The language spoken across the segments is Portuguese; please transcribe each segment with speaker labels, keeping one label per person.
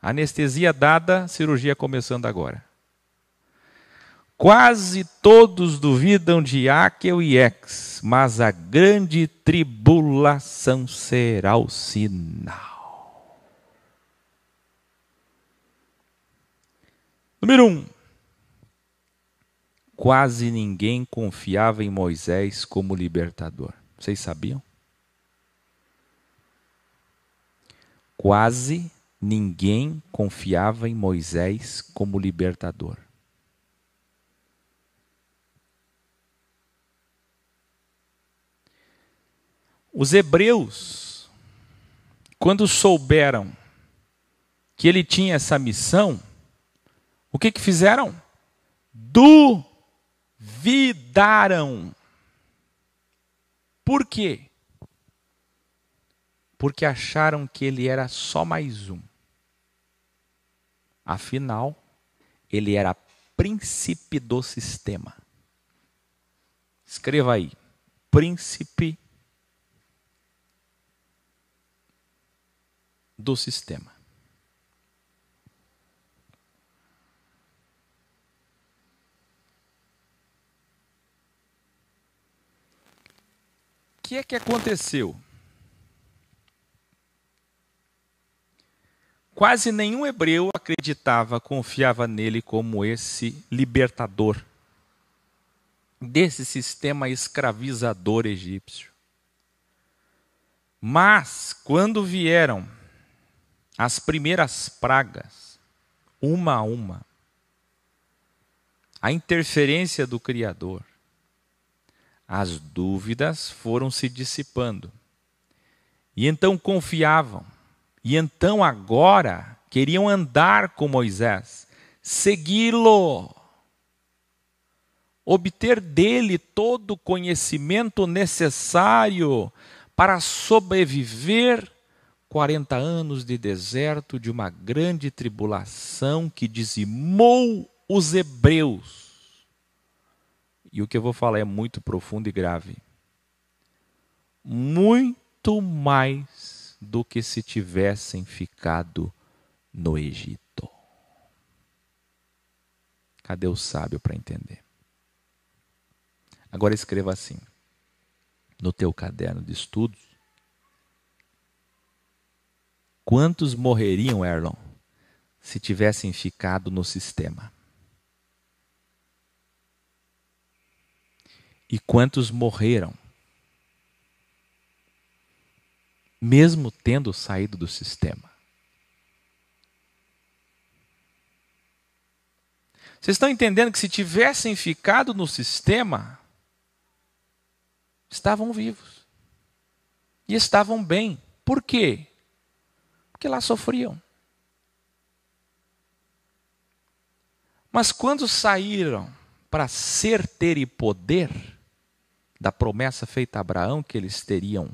Speaker 1: Anestesia dada, cirurgia começando agora. Quase todos duvidam de Aquel e Ex, mas a grande tribulação será o sinal. Número 1. Quase ninguém confiava em Moisés como libertador. Vocês sabiam? Quase ninguém confiava em Moisés como libertador. Os hebreus, quando souberam que ele tinha essa missão, o que fizeram? Duvidaram. Por quê? Porque acharam que ele era só mais um. Afinal, ele era príncipe do sistema. Escreva aí, príncipe do sistema. O que é que aconteceu? Quase nenhum hebreu acreditava, confiava nele como esse libertador desse sistema escravizador egípcio. Mas, quando vieram as primeiras pragas, uma a uma, a interferência do Criador, as dúvidas foram se dissipando. E então confiavam. E então agora queriam andar com Moisés, segui-lo, obter dele todo o conhecimento necessário para sobreviver 40 anos de deserto, de uma grande tribulação que dizimou os hebreus. E o que eu vou falar é muito profundo e grave. Muito mais do que se tivessem ficado no Egito. Cadê o sábio para entender? Agora escreva assim, no teu caderno de estudos. Quantos morreriam, Erlon, se tivessem ficado no sistema? E quantos morreram, mesmo tendo saído do sistema? Vocês estão entendendo que se tivessem ficado no sistema, estavam vivos. E estavam bem. Por quê? Porque lá sofriam. Mas quando saíram para ser, ter e poder, da promessa feita a Abraão, que eles teriam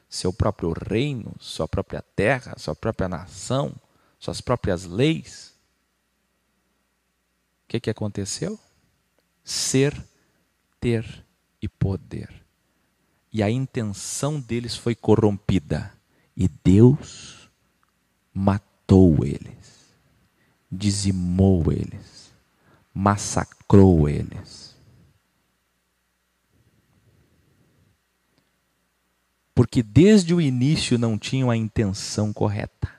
Speaker 1: seu próprio reino, sua própria terra, sua própria nação, suas próprias leis, o que aconteceu? Ser, ter e poder. E a intenção deles foi corrompida. E Deus matou eles, dizimou eles, massacrou eles. Porque desde o início não tinham a intenção correta.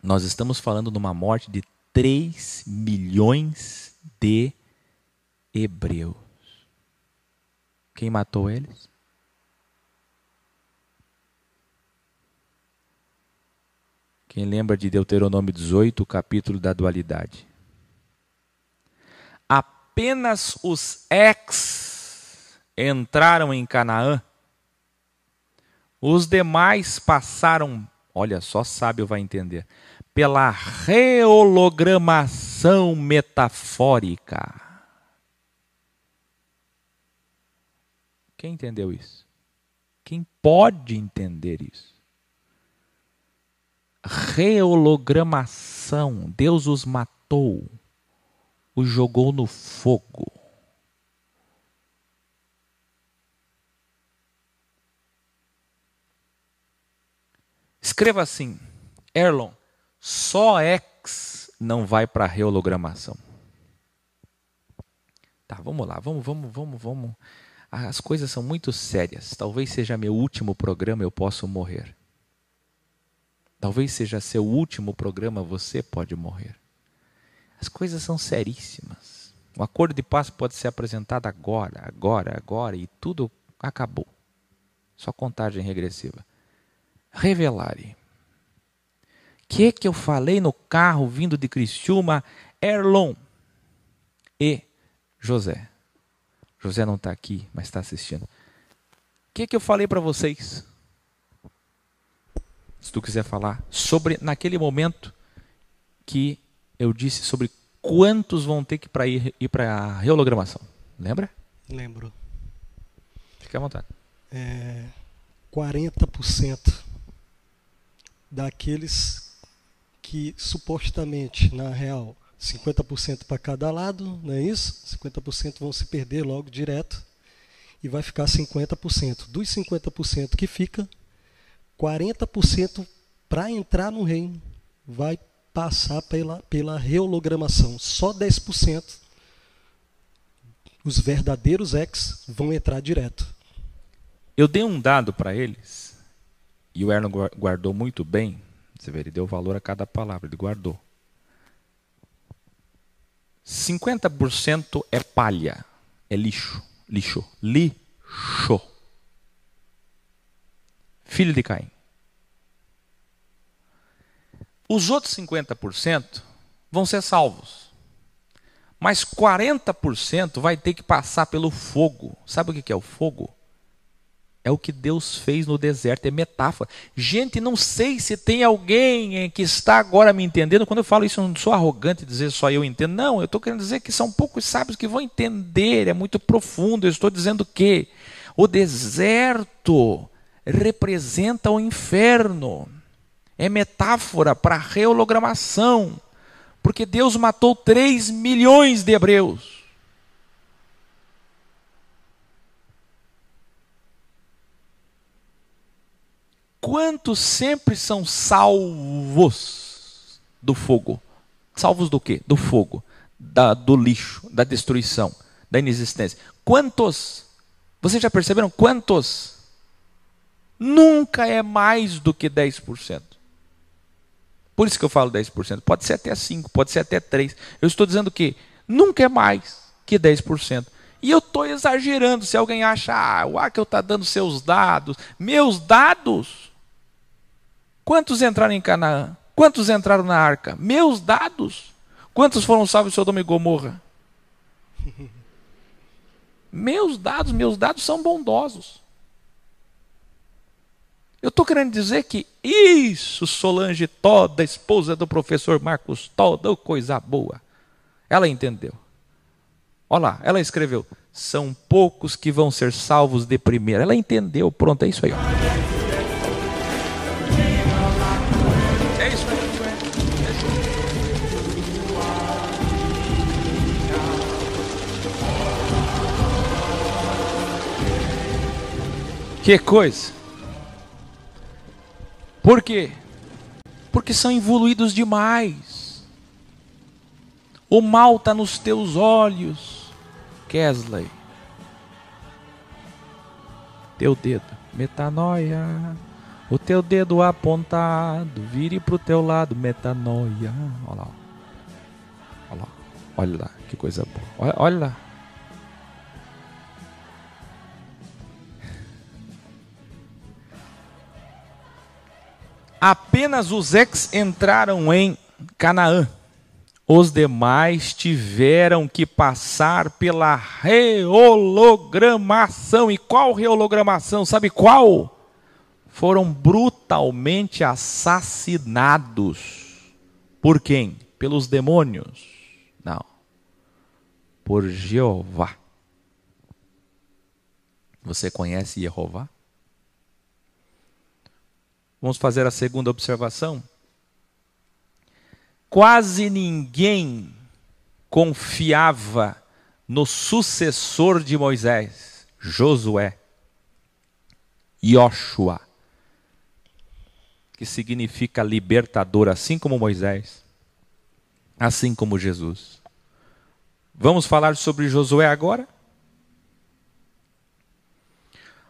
Speaker 1: Nós estamos falando de uma morte de 3 milhões de hebreus. Quem matou eles? Quem lembra de Deuteronômio 18, o capítulo da dualidade? Apenas os ex entraram em Canaã. Os demais passaram, olha só, sábio vai entender, pela reologramação metafórica. Quem entendeu isso? Quem pode entender isso? Reologramação. Deus os matou, os jogou no fogo. Escreva assim, Erlon, só X não vai para a rehologramação. Tá, vamos lá, vamos. As coisas são muito sérias. Talvez seja meu último programa, eu posso morrer. Talvez seja seu último programa, você pode morrer. As coisas são seríssimas. O acordo de paz pode ser apresentado agora, e tudo acabou. Só contagem regressiva. Revelare. Que eu falei no carro vindo de Criciúma, Erlon e José. José não está aqui, mas está assistindo. Que eu falei para vocês? Se tu quiser falar sobre, naquele momento que eu disse sobre quantos vão ter que ir para a rehologramação. Lembra?
Speaker 2: Lembro.
Speaker 1: Fique à vontade.
Speaker 2: 40% daqueles que supostamente, na real, 50% para cada lado, não é isso? 50% vão se perder logo direto e vai ficar 50%. Dos 50% que fica, 40% para entrar no reino vai passar pela rehologramação. Só 10% os verdadeiros ex vão entrar direto.
Speaker 1: Eu dei um dado para eles e o Erlon guardou muito bem. Você vê, ele deu valor a cada palavra, ele guardou. 50% é palha, é lixo. Filho de Caim. Os outros 50% vão ser salvos. Mas 40% vai ter que passar pelo fogo. Sabe o que é o fogo? É o que Deus fez no deserto, é metáfora. Gente, não sei se tem alguém que está agora me entendendo. Quando eu falo isso, eu não sou arrogante dizer só eu entendo. Não, eu estou querendo dizer que são poucos sábios que vão entender. É muito profundo. Eu estou dizendo que o deserto representa o inferno. É metáfora para a rehologramação. Porque Deus matou 3 milhões de hebreus. Quantos sempre são salvos do fogo? Salvos do quê? Do fogo, do lixo, da destruição, da inexistência. Quantos? Vocês já perceberam? Quantos? Nunca é mais do que 10%. Por isso que eu falo 10%. Pode ser até 5%, pode ser até 3%. Eu estou dizendo que nunca é mais que 10%. E eu estou exagerando. Se alguém acha, o Akel está dando seus dados. Meus dados? Quantos entraram em Canaã? Quantos entraram na arca? Meus dados? Quantos foram salvos em Sodoma e Gomorra? Meus dados são bondosos. Eu estou querendo dizer que isso, Solange toda, esposa do professor Marcos toda, coisa boa. Ela entendeu. Olha lá, ela escreveu, são poucos que vão ser salvos de primeira. Ela entendeu, pronto, é isso aí. Ó. É isso aí. Que coisa. Por quê? Porque são evoluídos demais. O mal está nos teus olhos, Kesley. Teu dedo, metanoia. O teu dedo apontado, vire para o teu lado, metanoia. Olha lá. Olha lá. Olha lá, que coisa boa. Olha lá. Apenas os ex entraram em Canaã. Os demais tiveram que passar pela rehologramação. E qual rehologramação? Sabe qual? Foram brutalmente assassinados. Por quem? Pelos demônios? Não. Por Jeová. Você conhece Jeová? Vamos fazer a segunda observação. Quase ninguém confiava no sucessor de Moisés, Josué, Jóshua. que significa libertador, assim como Moisés, assim como Jesus. Vamos falar sobre Josué agora?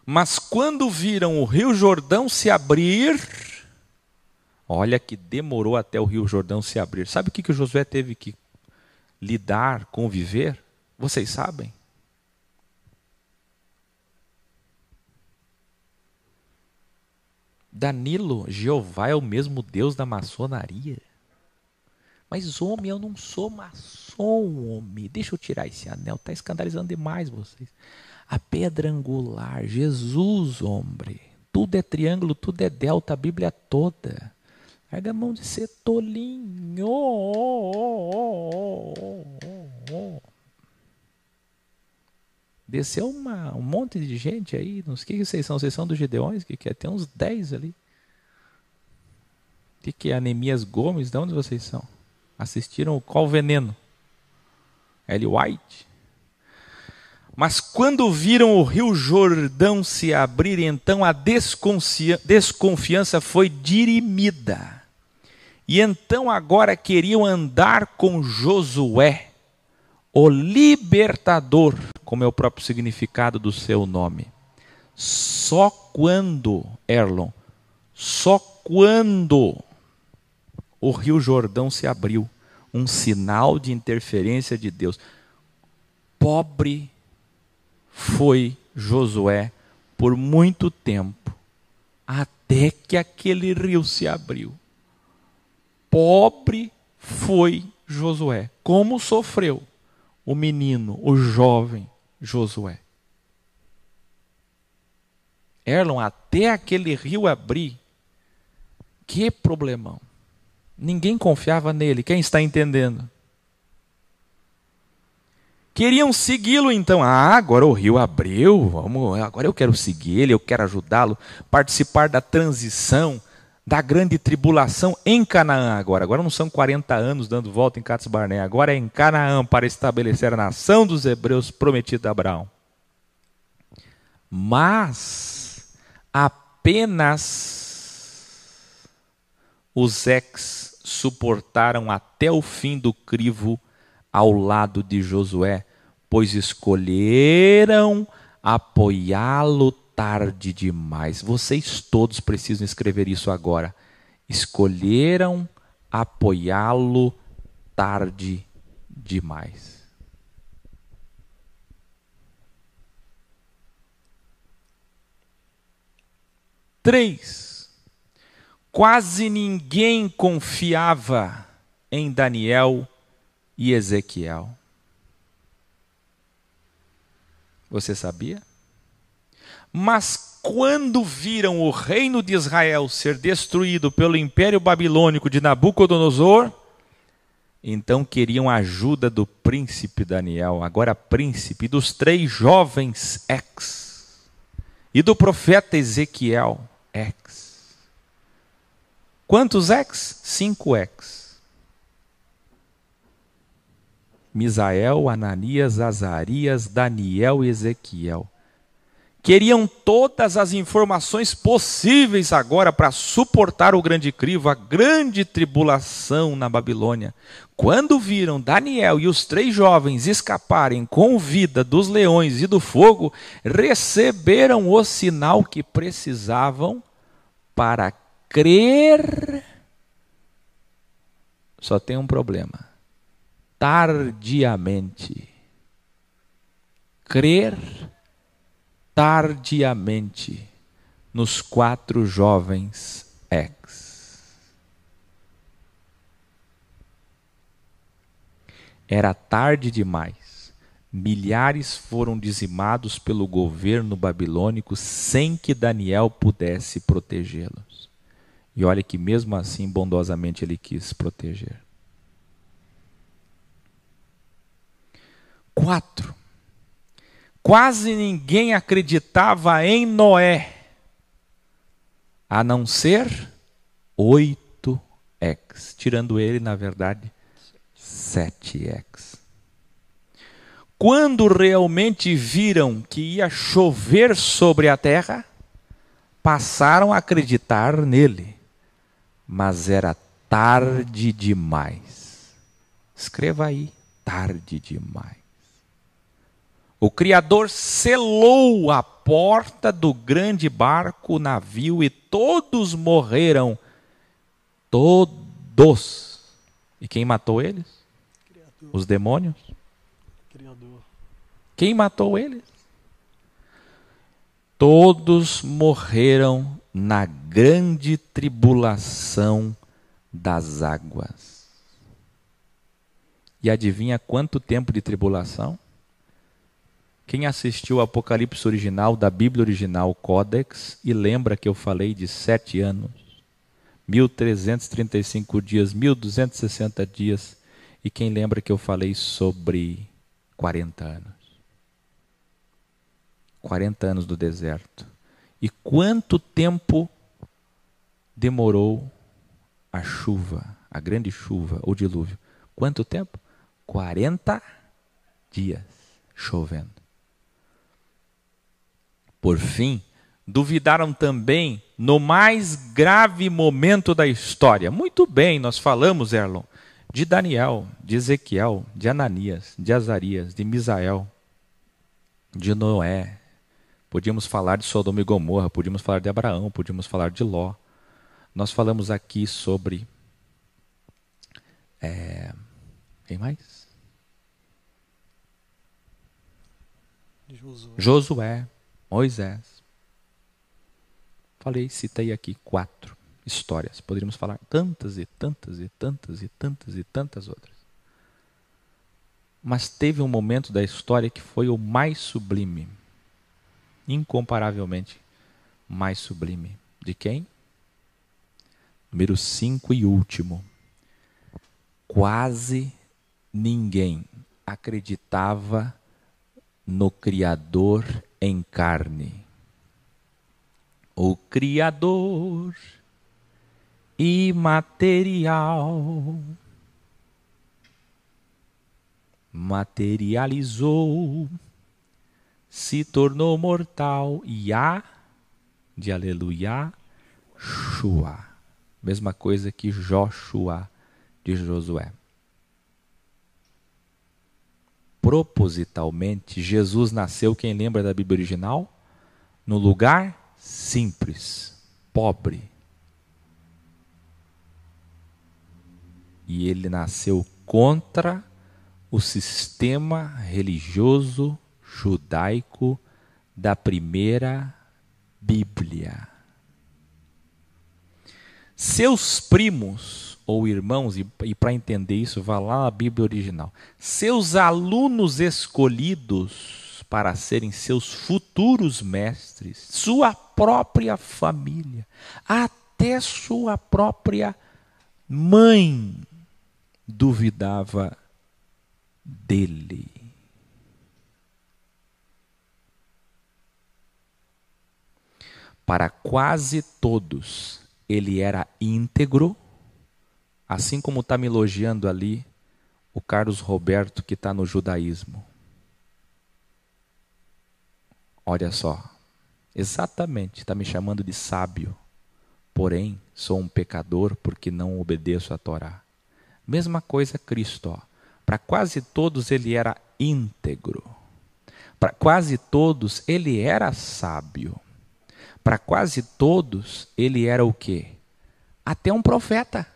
Speaker 1: Mas quando viram o Rio Jordão se abrir, olha que demorou até o Rio Jordão se abrir. Sabe o que o Josué teve que lidar, conviver? Vocês sabem? Danilo, Jeová é o mesmo Deus da maçonaria. Mas, homem, eu não sou maçom, homem. Deixa eu tirar esse anel, está escandalizando demais vocês. A pedra angular, Jesus, homem. Tudo é triângulo, tudo é delta, a Bíblia toda. Larga a mão de ser tolinho. Desceu um monte de gente aí. Não sei o que vocês são. Vocês são dos Gideões? Que é? Tem uns 10 ali. O que é Anemias Gomes? De onde vocês são? Assistiram qual veneno? Ellen White? Mas quando viram o Rio Jordão se abrir, então a desconfiança foi dirimida. E então agora queriam andar com Josué, o libertador, como é o próprio significado do seu nome. Só quando, Erlon, só quando o Rio Jordão se abriu, um sinal de interferência de Deus. Pobre foi Josué por muito tempo, até que aquele rio se abriu. Pobre foi Josué. Como sofreu o menino, o jovem Josué. Erlon, até aquele rio abrir, que problemão. Ninguém confiava nele. Quem está entendendo? Queriam segui-lo então. Agora o rio abriu, agora eu quero seguir ele, eu quero ajudá-lo, participar da transição, da grande tribulação em Canaã agora. Agora não são 40 anos dando volta em Cades Barnea, agora é em Canaã para estabelecer a nação dos hebreus prometida a Abraão. Mas apenas os ex suportaram até o fim do crivo ao lado de Josué, pois escolheram apoiá-lo tarde demais. Vocês todos precisam escrever isso agora. Escolheram apoiá-lo tarde demais. Três. Quase ninguém confiava em Daniel e Ezequiel. Você sabia? Mas quando viram o reino de Israel ser destruído pelo império babilônico de Nabucodonosor, então queriam a ajuda do príncipe Daniel, agora príncipe, dos 3 jovens ex, e do profeta Ezequiel ex. Quantos ex? 5 ex. Misael, Ananias, Azarias, Daniel e Ezequiel. Queriam todas as informações possíveis agora para suportar o grande crivo, a grande tribulação na Babilônia. Quando viram Daniel e os 3 jovens escaparem com vida dos leões e do fogo, receberam o sinal que precisavam para crer. Só tem um problema. Tardiamente. Crer tardiamente nos 4 jovens ex. Era tarde demais. Milhares foram dizimados pelo governo babilônico sem que Daniel pudesse protegê-los. E olha que mesmo assim bondosamente ele quis proteger. 4. Quase ninguém acreditava em Noé, a não ser 8 ex. Tirando ele, na verdade, 7 ex. Quando realmente viram que ia chover sobre a terra, passaram a acreditar nele. mas era tarde demais. Escreva aí, tarde demais. O Criador selou a porta do grande barco, o navio, e todos morreram. Todos. E quem matou eles?
Speaker 2: Criador.
Speaker 1: Os demônios?
Speaker 2: Criador.
Speaker 1: Quem matou eles? Todos morreram na grande tribulação das águas. E adivinha quanto tempo de tribulação? Quem assistiu ao Apocalipse original, da Bíblia original, Codex, e lembra que eu falei de 7 anos, 1335 dias, 1260 dias, e quem lembra que eu falei sobre 40 anos? 40 anos do deserto. E quanto tempo demorou a chuva, a grande chuva, o dilúvio? Quanto tempo? 40 dias chovendo. Por fim, duvidaram também no mais grave momento da história. Muito bem, nós falamos, Erlon, de Daniel, de Ezequiel, de Ananias, de Azarias, de Misael, de Noé. Podíamos falar de Sodoma e Gomorra, podíamos falar de Abraão, podíamos falar de Ló. Nós falamos aqui sobre... Quem mais? Josué, Moisés. Citei aqui 4 histórias. Poderíamos falar tantas e tantas e tantas e tantas e tantas outras. Mas teve um momento da história que foi o mais sublime. Incomparavelmente mais sublime. De quem? Número 5 e último. Quase ninguém acreditava no Criador em carne. O Criador imaterial materializou, se tornou mortal, Yah, de aleluia, Shua. Mesma coisa que Joshua, de Josué. Propositalmente, Jesus nasceu, quem lembra da Bíblia original? No lugar simples, pobre. E ele nasceu contra o sistema religioso judaico da primeira Bíblia. Seus primos ou irmãos, e para entender isso, vá lá na Bíblia original. Seus alunos escolhidos para serem seus futuros mestres, sua própria família, até sua própria mãe duvidava dele. Para quase todos, ele era íntegro, assim como está me elogiando ali o Carlos Roberto, que está no judaísmo. Olha só, exatamente, está me chamando de sábio, porém sou um pecador porque não obedeço a Torá. Mesma coisa Cristo, ó. Para quase todos ele era íntegro, para quase todos ele era sábio, para quase todos ele era o quê? Até um profeta.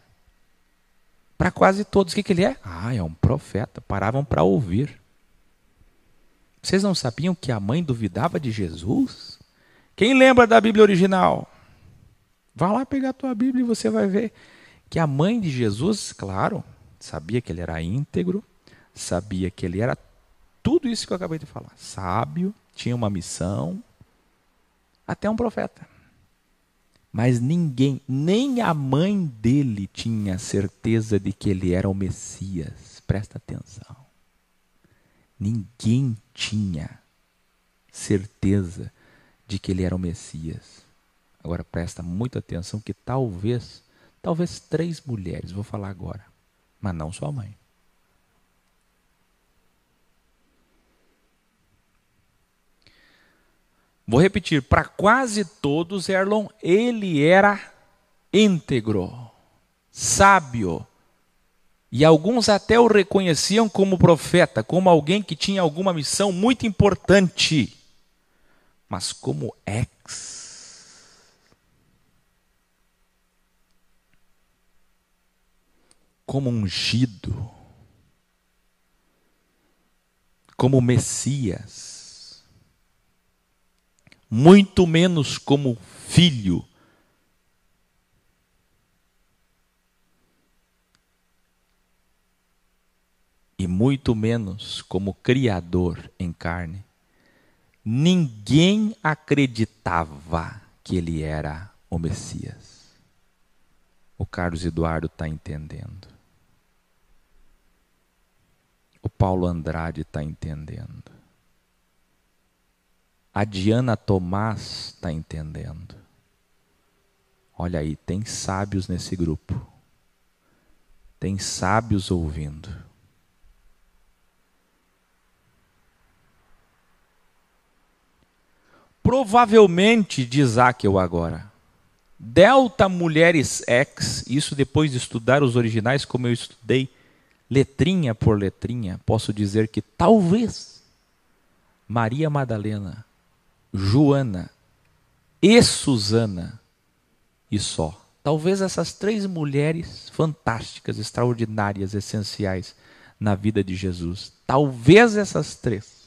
Speaker 1: Para quase todos, o que ele é? É um profeta, paravam para ouvir. Vocês não sabiam que a mãe duvidava de Jesus? Quem lembra da Bíblia original? Vá lá pegar a tua Bíblia e você vai ver que a mãe de Jesus, claro, sabia que ele era íntegro, sabia que ele era tudo isso que eu acabei de falar. Sábio, tinha uma missão, até um profeta. Mas ninguém, nem a mãe dele tinha certeza de que ele era o Messias. Presta atenção. Ninguém tinha certeza de que ele era o Messias. Agora presta muita atenção que talvez 3 mulheres, vou falar agora, mas não sua mãe. Vou repetir, para quase todos, Erlon, ele era íntegro. sábio. E alguns até o reconheciam como profeta, como alguém que tinha alguma missão muito importante. Mas como como ungido, como Messias, muito menos como filho. E muito menos como criador em carne. Ninguém acreditava que ele era o Messias. O Carlos Eduardo está entendendo. O Paulo Andrade está entendendo. A Diana Tomás está entendendo. Olha aí, tem sábios nesse grupo. Tem sábios ouvindo. Provavelmente, diz Zaqueu agora, Delta Mulheres X, isso depois de estudar os originais como eu estudei, letrinha por letrinha, posso dizer que talvez Maria Madalena, Joana e Susana, e só. Talvez essas 3 mulheres fantásticas, extraordinárias, essenciais na vida de Jesus. Talvez essas 3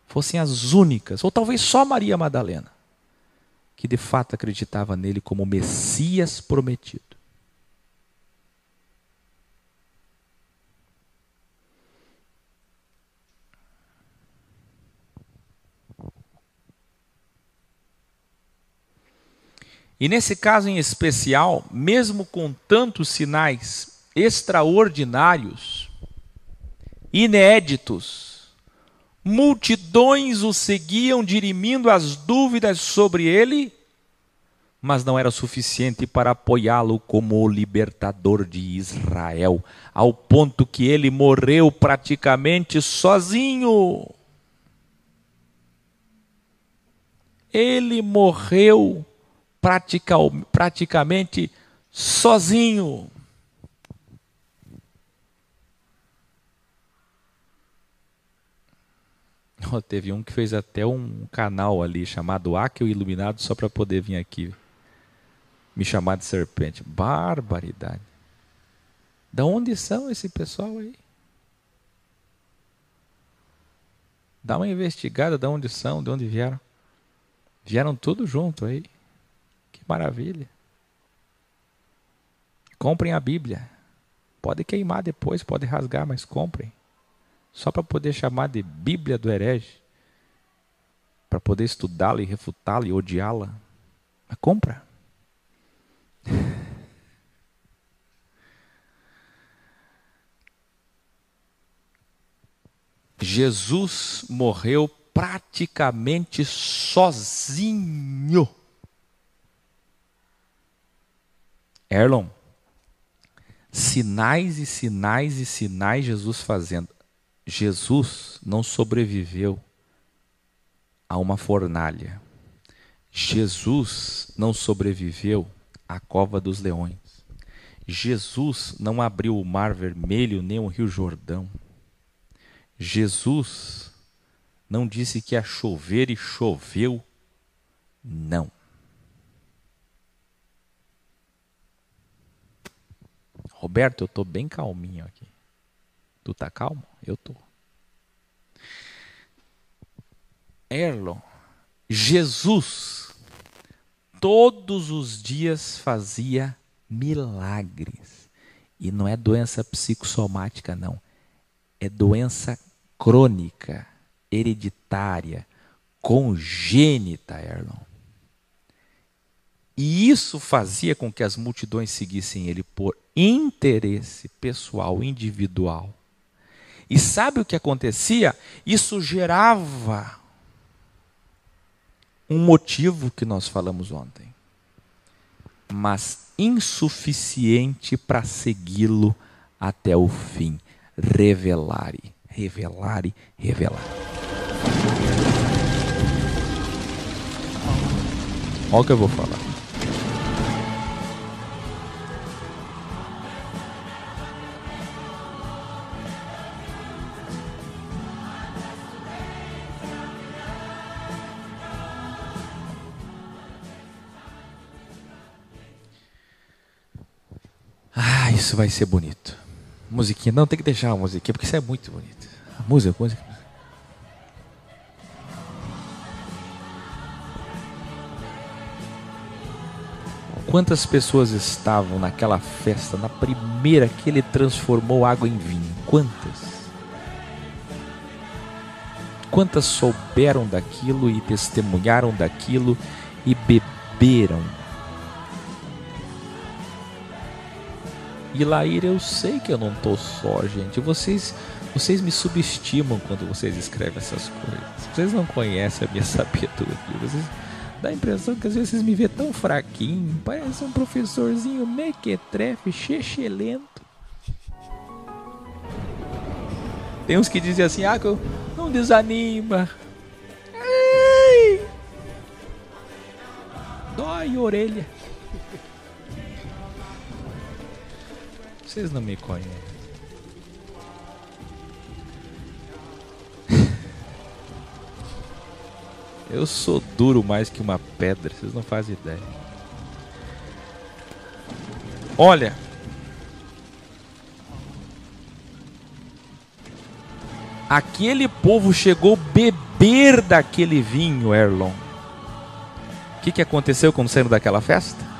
Speaker 1: fossem as únicas, ou talvez só Maria Madalena, que de fato acreditava nele como Messias prometido. E nesse caso em especial, mesmo com tantos sinais extraordinários, inéditos, multidões o seguiam dirimindo as dúvidas sobre ele, mas não era suficiente para apoiá-lo como o libertador de Israel, ao ponto que ele morreu praticamente sozinho. Ele morreu praticamente sozinho. Teve um que fez até um canal ali chamado Áquio Iluminado só para poder vir aqui me chamar de serpente. Barbaridade. Da onde são esse pessoal aí? Dá uma investigada de onde são, de onde vieram. Vieram tudo junto aí. Que maravilha. Comprem a Bíblia. Pode queimar depois, pode rasgar, mas comprem. Só para poder chamar de Bíblia do herege. Para poder estudá-la e refutá-la e odiá-la. Mas compra. Jesus morreu praticamente sozinho. Erlon, sinais e sinais e sinais Jesus fazendo. Jesus não sobreviveu a uma fornalha. Jesus não sobreviveu à cova dos leões. Jesus não abriu o Mar Vermelho nem o Rio Jordão. Jesus não disse que ia chover e choveu. Não. Roberto, eu estou bem calminho aqui. Tu tá calmo? Eu tô. Erlon, Jesus todos os dias fazia milagres. E não é doença psicossomática, não. É doença crônica, hereditária, congênita, Erlon. E isso fazia com que as multidões seguissem ele por interesse pessoal, individual. E sabe o que acontecia? Isso gerava um motivo que nós falamos ontem, mas insuficiente para segui-lo até o fim. Revelare, revelare, revelare. Olha o que eu vou falar. Ah, isso vai ser bonito. Musiquinha, não, tem que deixar a musiquinha, porque isso é muito bonito. A música. Quantas pessoas estavam naquela festa, na primeira que ele transformou água em vinho? Quantas? Quantas souberam daquilo e testemunharam daquilo e beberam? E Laíra, eu sei que eu não estou só, gente. Vocês me subestimam quando vocês escrevem essas coisas. Vocês não conhecem a minha sabedoria. Vocês dá a impressão que às vezes vocês me vêem tão fraquinho. Parece um professorzinho mequetrefe, xexelento. Tem uns que dizem assim, que eu não desanima. Ai, dói a orelha. Vocês não me conhecem. Eu sou duro mais que uma pedra, vocês não fazem ideia. Olha, aquele povo chegou a beber daquele vinho, Erlon. O que aconteceu quando saíram daquela festa?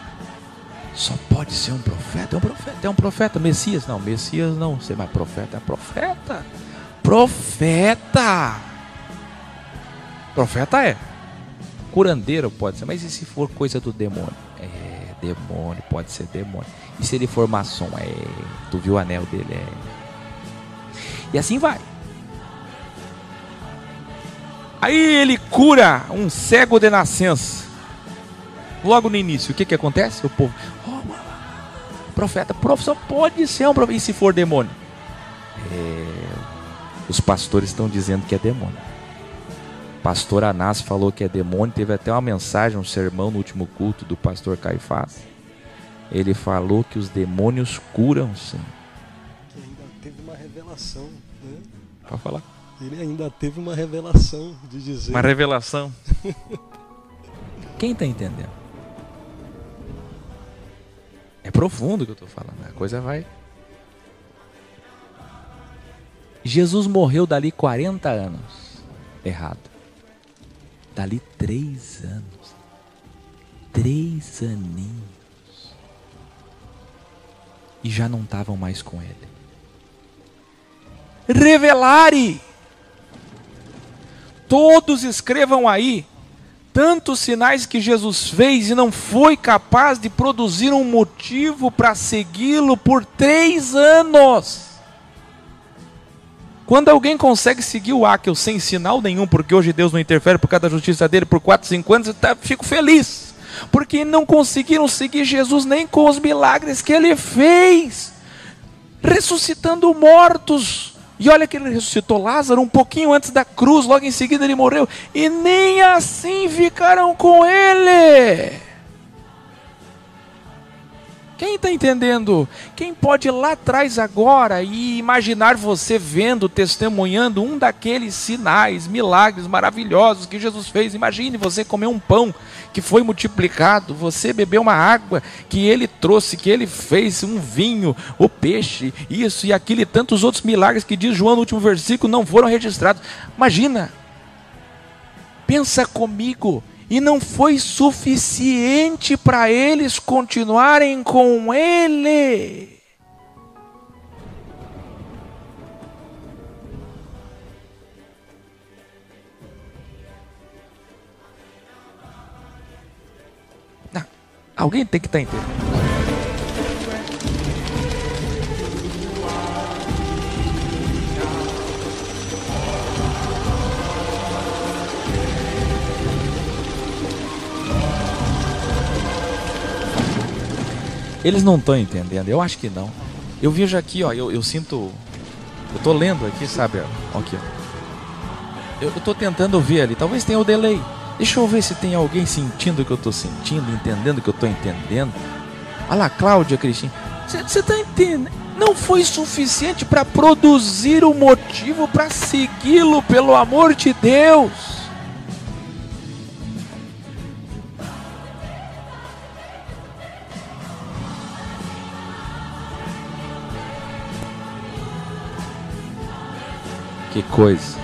Speaker 1: Só pode ser um profeta, é um profeta, Messias. Não, Messias não, sei mais, profeta é profeta. Profeta é. Curandeiro pode ser, mas e se for coisa do demônio? É, demônio, pode ser demônio. E se ele for maçom? Tu viu o anel dele? E assim vai. Aí ele cura um cego de nascença. Logo no início, o que acontece? O povo, profeta, só pode ser um profeta. E se for demônio? Os pastores estão dizendo que é demônio. Pastor Anás falou que é demônio. Teve até uma mensagem, um sermão no último culto do pastor Caifás. Ele falou que os demônios curam, sim.
Speaker 2: Que ainda teve uma revelação, né?
Speaker 1: Pode falar.
Speaker 2: Ele ainda teve uma revelação de dizer.
Speaker 1: Uma revelação. Quem está entendendo? É profundo o que eu estou falando. A coisa vai. Jesus morreu dali 40 anos. Errado. Dali 3 anos. 3 aninhos. E já não estavam mais com ele. Revelare! Todos escrevam aí tantos sinais que Jesus fez e não foi capaz de produzir um motivo para segui-lo por 3 anos. Quando alguém consegue seguir o Áquil sem sinal nenhum, porque hoje Deus não interfere por causa da justiça dele por 4, 5 anos, eu fico feliz. Porque não conseguiram seguir Jesus nem com os milagres que ele fez. Ressuscitando mortos. E olha que ele ressuscitou Lázaro um pouquinho antes da cruz, logo em seguida ele morreu. E nem assim ficaram com ele. Quem está entendendo? Quem pode ir lá atrás agora e imaginar você vendo, testemunhando um daqueles sinais, milagres maravilhosos que Jesus fez. Imagine você comer um pão que foi multiplicado, você beber uma água que ele trouxe, que ele fez, um vinho, o peixe, isso e aquilo e tantos outros milagres que diz João no último versículo não foram registrados. Imagina, pensa comigo. E não foi suficiente para eles continuarem com ele. Não, alguém tem que estar entendendo. Eles não estão entendendo, eu acho que não. Eu vejo aqui, ó, eu sinto. Eu estou lendo aqui, sabe? Aqui, ó. Eu estou tentando ver ali, talvez tenha o delay. Deixa eu ver se tem alguém sentindo o que eu estou sentindo, entendendo o que eu estou entendendo. Olha lá, Cláudia, Cristina. Você está entendendo? Não foi suficiente para produzir o motivo para segui-lo, pelo amor de Deus. Que coisa!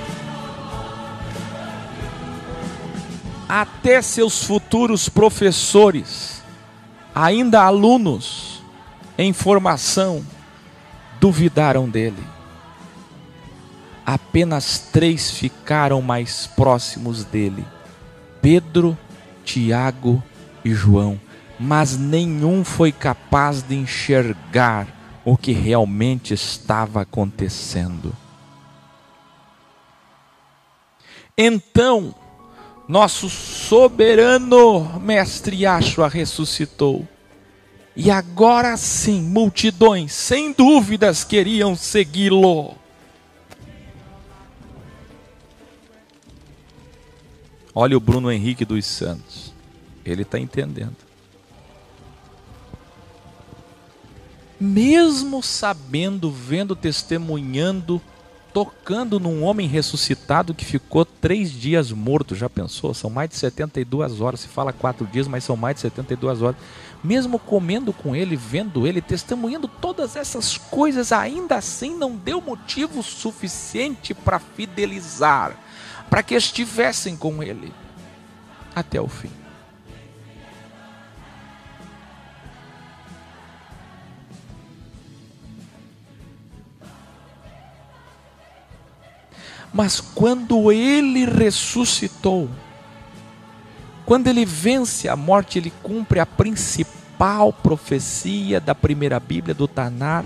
Speaker 1: Até seus futuros professores, ainda alunos em formação, duvidaram dele. Apenas 3 ficaram mais próximos dele: Pedro, Tiago e João. Mas nenhum foi capaz de enxergar o que realmente estava acontecendo. Então, nosso soberano mestre Yahshua ressuscitou. E agora sim, multidões, sem dúvidas, queriam segui-lo. Olha o Bruno Henrique dos Santos. Ele está entendendo. Mesmo sabendo, vendo, testemunhando, tocando num homem ressuscitado que ficou 3 dias morto. Já pensou? São mais de 72 horas. Se fala 4 dias, mas são mais de 72 horas. Mesmo comendo com ele, vendo ele, testemunhando todas essas coisas, ainda assim não deu motivo suficiente para fidelizar, para que estivessem com ele até o fim. Mas quando ele ressuscitou, quando ele vence a morte, ele cumpre a principal profecia da primeira Bíblia, do Tanar,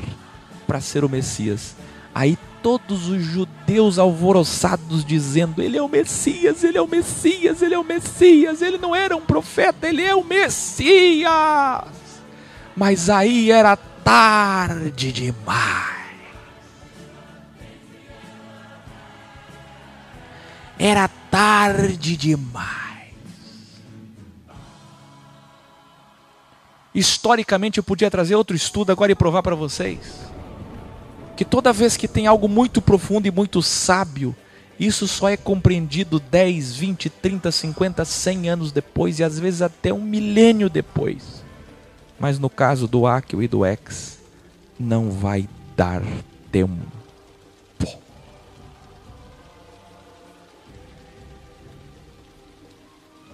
Speaker 1: para ser o Messias. Aí todos os judeus alvoroçados dizendo: ele é o Messias, ele é o Messias, ele é o Messias. Ele não era um profeta, ele é o Messias. Mas aí era tarde demais. Era tarde demais. Historicamente eu podia trazer outro estudo agora e provar para vocês que toda vez que tem algo muito profundo e muito sábio, isso só é compreendido 10, 20, 30, 50, 100 anos depois e às vezes até 1 milênio depois. Mas no caso do Aquio e do Ex, não vai dar tempo.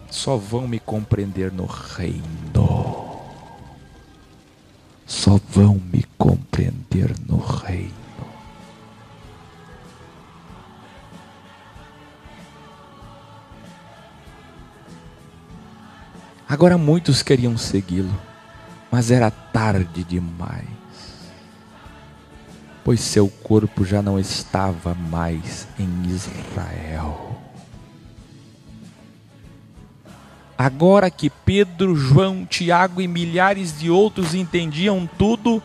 Speaker 1: Só vão me compreender no reino. Só vão me compreender no reino. Agora muitos queriam segui-lo, mas era tarde demais, pois seu corpo já não estava mais em Israel. Agora que Pedro, João, Tiago e milhares de outros entendiam tudo,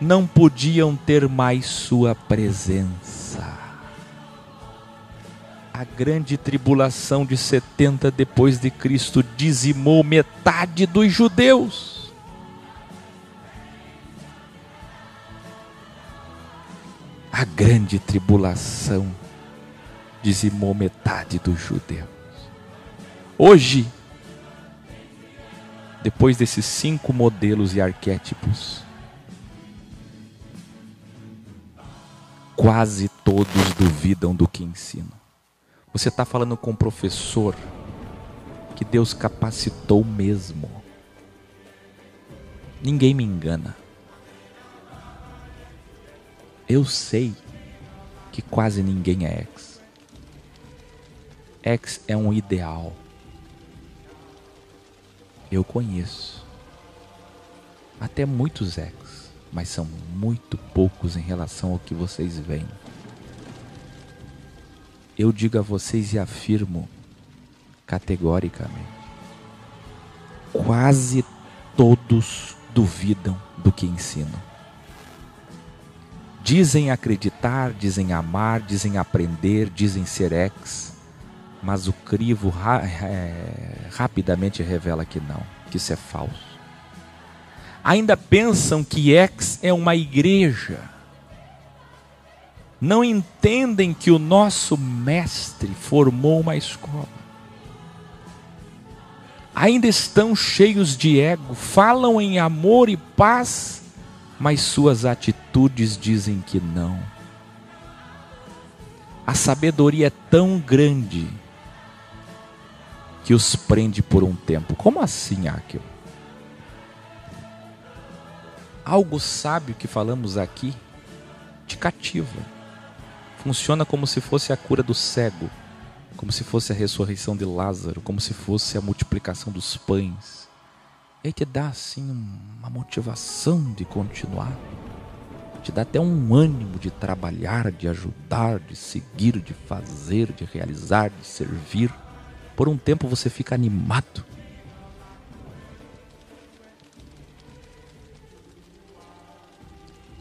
Speaker 1: não podiam ter mais sua presença. A grande tribulação de 70 depois de Cristo dizimou metade dos judeus. A grande tribulação dizimou metade dos judeus. Hoje, depois desses 5 modelos e arquétipos, quase todos duvidam do que ensino. Você está falando com um professor que Deus capacitou mesmo. Ninguém me engana. Eu sei que quase ninguém é ex. Ex é um ideal. Eu conheço até muitos ex, mas são muito poucos em relação ao que vocês veem. Eu digo a vocês e afirmo categoricamente: quase todos duvidam do que ensino. Dizem acreditar, dizem amar, dizem aprender, dizem ser ex, mas o crivo rapidamente revela que não, que isso é falso. Ainda pensam que ex é uma igreja. Não entendem que o nosso mestre formou uma escola. Ainda estão cheios de ego, falam em amor e paz, mas suas atitudes dizem que não. A sabedoria é tão grande que os prende por um tempo. Como assim, Áquil? Algo sábio que falamos aqui te cativa. Funciona como se fosse a cura do cego, como se fosse a ressurreição de Lázaro, como se fosse a multiplicação dos pães. E aí te dá assim uma motivação de continuar. Te dá até um ânimo de trabalhar, de ajudar, de seguir, de fazer, de realizar, de servir. Por um tempo você fica animado.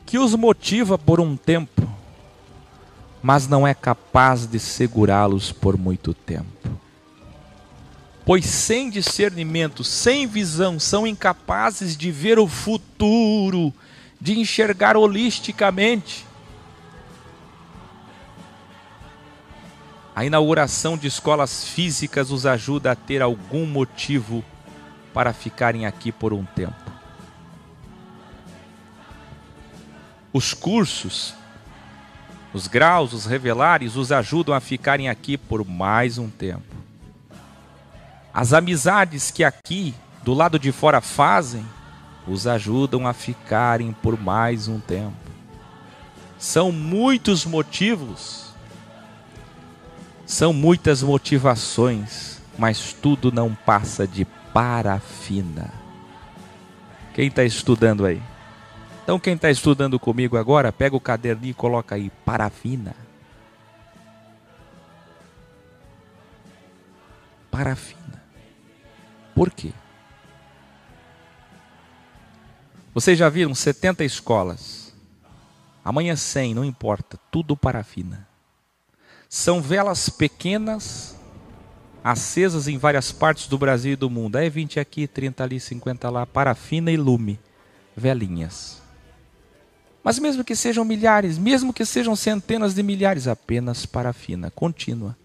Speaker 1: Que os motiva por um tempo, mas não é capaz de segurá-los por muito tempo. Pois sem discernimento, sem visão, são incapazes de ver o futuro, de enxergar holisticamente. A inauguração de escolas físicas os ajuda a ter algum motivo para ficarem aqui por um tempo. Os cursos, os graus, os revelares os ajudam a ficarem aqui por mais um tempo. As amizades que aqui, do lado de fora, fazem, os ajudam a ficarem por mais um tempo. São muitos motivos, são muitas motivações, mas tudo não passa de parafina. Quem está estudando aí? Então quem está estudando comigo agora, pega o caderninho e coloca aí, parafina. Parafina. Por quê? Vocês já viram 70 escolas? Amanhã 100, não importa, tudo parafina. São velas pequenas, acesas em várias partes do Brasil e do mundo. Aí 20 aqui, 30 ali, 50 lá, parafina e lume, velinhas. Mas mesmo que sejam milhares, mesmo que sejam centenas de milhares, apenas parafina, contínua.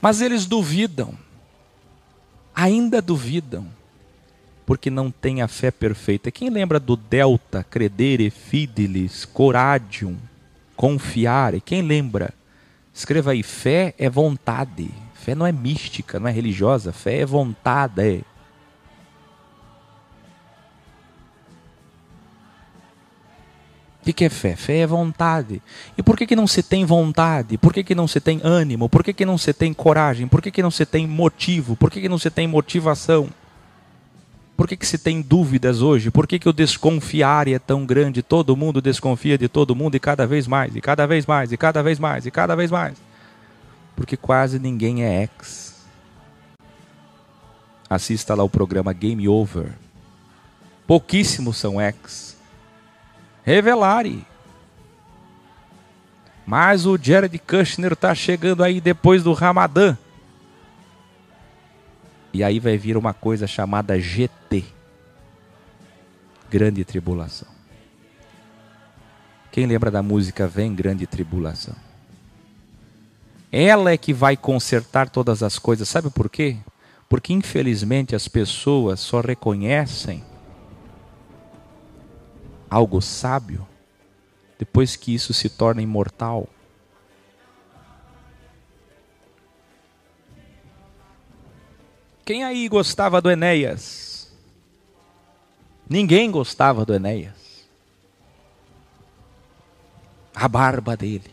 Speaker 1: Mas eles duvidam, ainda duvidam, porque não tem a fé perfeita. Quem lembra do delta, credere, fidelis, coradium, confiare? Quem lembra? Escreva aí, fé é vontade. Fé não é mística, não é religiosa, fé é vontade. O que é fé? Fé é vontade. E por que não se tem vontade? Por que não se tem ânimo? Por que não se tem coragem? Por que não se tem motivo? Por que não se tem motivação? Por que se tem dúvidas hoje? Por que o desconfiar é tão grande? Todo mundo desconfia de todo mundo e cada vez mais, e cada vez mais, e cada vez mais, e cada vez mais. Porque quase ninguém é ex. Assista lá o programa Game Over. Pouquíssimos são ex. Revelare. Mas o Jared Kushner está chegando aí depois do Ramadã. E aí vai vir uma coisa chamada GT. Grande Tribulação. Quem lembra da música Vem Grande Tribulação? Ela é que vai consertar todas as coisas. Sabe por quê? Porque infelizmente as pessoas só reconhecem algo sábio depois que isso se torna imortal. Quem aí gostava do Enéas? Ninguém gostava do Enéas. A barba dele,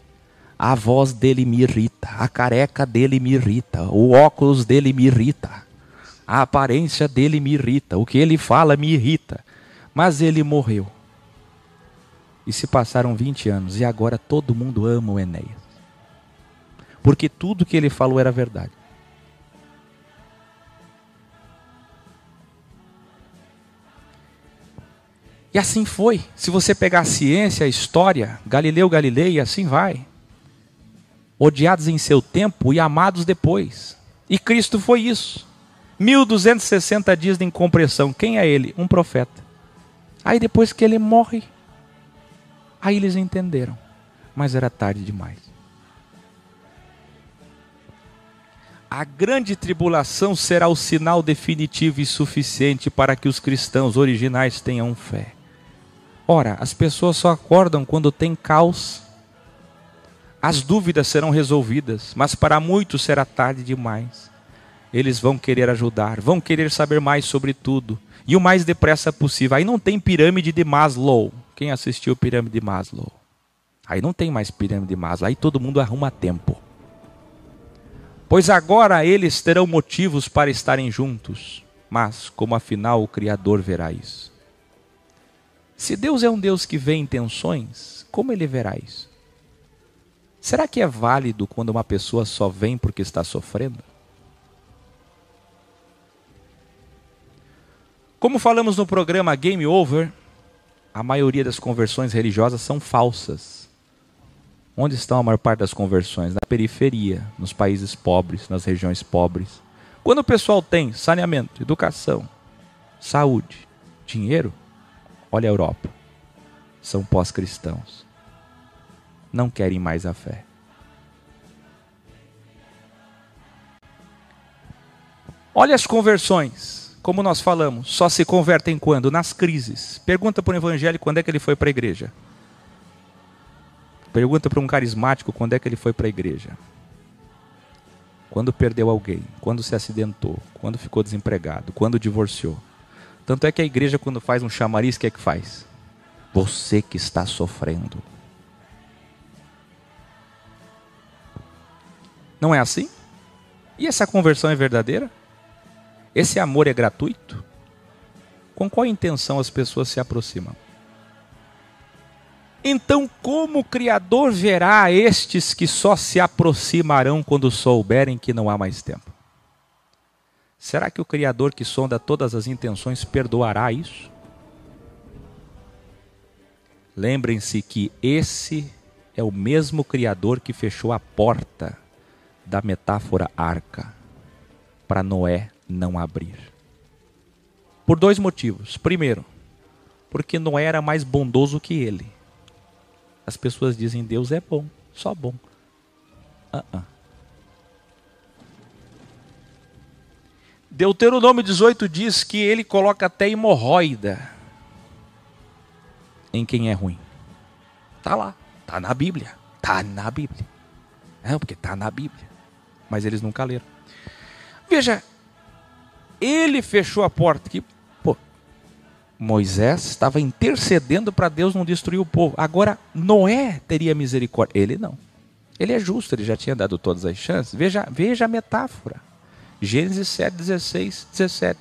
Speaker 1: a voz dele me irrita, a careca dele me irrita, o óculos dele me irrita, a aparência dele me irrita, o que ele fala me irrita. Mas ele morreu. E se passaram 20 anos e agora todo mundo ama o Enéas. Porque tudo que ele falou era verdade. E assim foi. Se você pegar a ciência, a história, Galileu Galilei, assim vai. Odiados em seu tempo e amados depois. E Cristo foi isso. 1260 dias de incompreensão. Quem é ele? Um profeta. Aí depois que ele morre, aí eles entenderam. Mas era tarde demais. A grande tribulação será o sinal definitivo e suficiente para que os cristãos originais tenham fé. Ora, as pessoas só acordam quando tem caos. as dúvidas serão resolvidas, mas para muitos será tarde demais. Eles vão querer ajudar, vão querer saber mais sobre tudo, e o mais depressa possível. Aí não tem pirâmide de Maslow. Quem assistiu Pirâmide de Maslow? Aí não tem mais pirâmide de Maslow, aí todo mundo arruma tempo. Pois agora eles terão motivos para estarem juntos, mas como afinal o Criador verá isso? Se Deus é um Deus que vê intenções, como Ele verá isso? Será que é válido quando uma pessoa só vem porque está sofrendo? Como falamos no programa Game Over, a maioria das conversões religiosas são falsas. Onde estão a maior parte das conversões? Na periferia, nos países pobres, nas regiões pobres. Quando o pessoal tem saneamento, educação, saúde, dinheiro, olha a Europa. São pós-cristãos. Não querem mais a fé. Olha as conversões. Como nós falamos, só se convertem quando? Nas crises. Pergunta para um evangélico quando é que ele foi para a igreja. Pergunta para um carismático quando é que ele foi para a igreja. Quando perdeu alguém, quando se acidentou, quando ficou desempregado, quando divorciou. Tanto é que a igreja, quando faz um chamariz, o que é que faz? Você que está sofrendo. Não é assim? E essa conversão é verdadeira? Esse amor é gratuito? Com qual intenção as pessoas se aproximam? Então, como o Criador verá estes que só se aproximarão quando souberem que não há mais tempo? Será que o Criador que sonda todas as intenções perdoará isso? Lembrem-se que esse é o mesmo Criador que fechou a porta da metáfora arca para Noé não abrir. Por dois motivos. Primeiro, porque Noé era mais bondoso que ele. As pessoas dizem Deus é bom, só bom. Deuteronômio 18 diz que ele coloca até hemorroida em quem é ruim. Está lá, está na Bíblia. Está na Bíblia. Não, porque está na Bíblia. Mas eles nunca leram. Veja, ele fechou a porta que Moisés estava intercedendo para Deus não destruir o povo. Agora, Noé teria misericórdia. Ele não. Ele é justo, ele já tinha dado todas as chances. Veja a metáfora. Gênesis 7, 16, 17.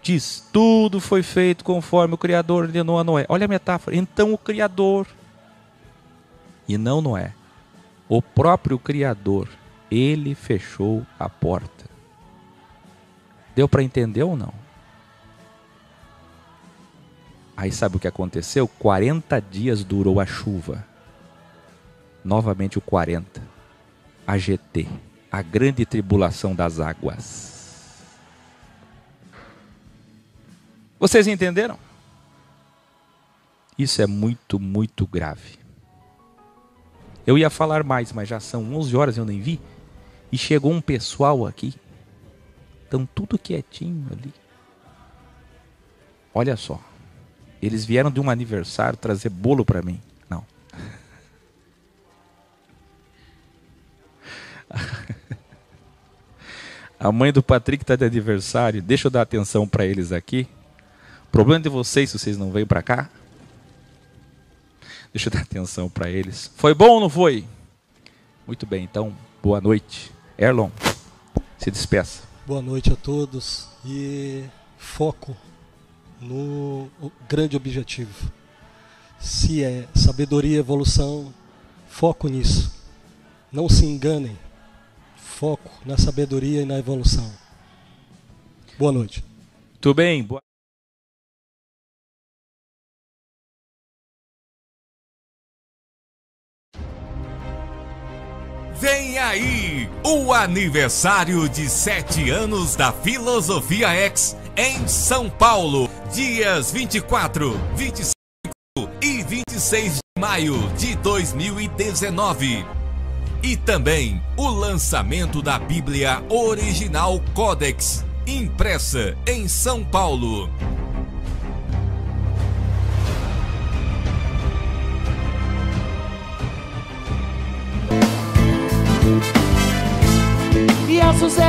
Speaker 1: Diz, tudo foi feito conforme o Criador ordenou a Noé. Olha a metáfora. Então o Criador, e não Noé, o próprio Criador, ele fechou a porta. Deu para entender ou não? Aí sabe o que aconteceu? 40 dias durou a chuva. Novamente o 40. A GT. A grande tribulação das águas. Vocês entenderam? Isso é muito, muito grave. Eu ia falar mais, mas já são 11 horas, eu nem vi. E chegou um pessoal aqui. Estão tudo quietinho ali. Olha só. Eles vieram de um aniversário trazer bolo para mim. Não. A mãe do Patrick está de aniversário. Deixa eu dar atenção para eles aqui. O problema de vocês, se vocês não vêm para cá. Deixa eu dar atenção para eles. Foi bom ou não foi? Muito bem, então, boa noite. Erlon, se despeça.
Speaker 2: Boa noite a todos. E foco no grande objetivo. Se é sabedoria e evolução, foco nisso. Não se enganem. Foco na sabedoria e na evolução. Boa noite.
Speaker 1: Tudo bem? Boa...
Speaker 3: Vem aí o aniversário de 7 anos da Filosofia X em São Paulo, dias 24, 25 e 26 de maio de 2019. E também o lançamento da Bíblia Original Codex, impressa em São Paulo.
Speaker 4: Jesus é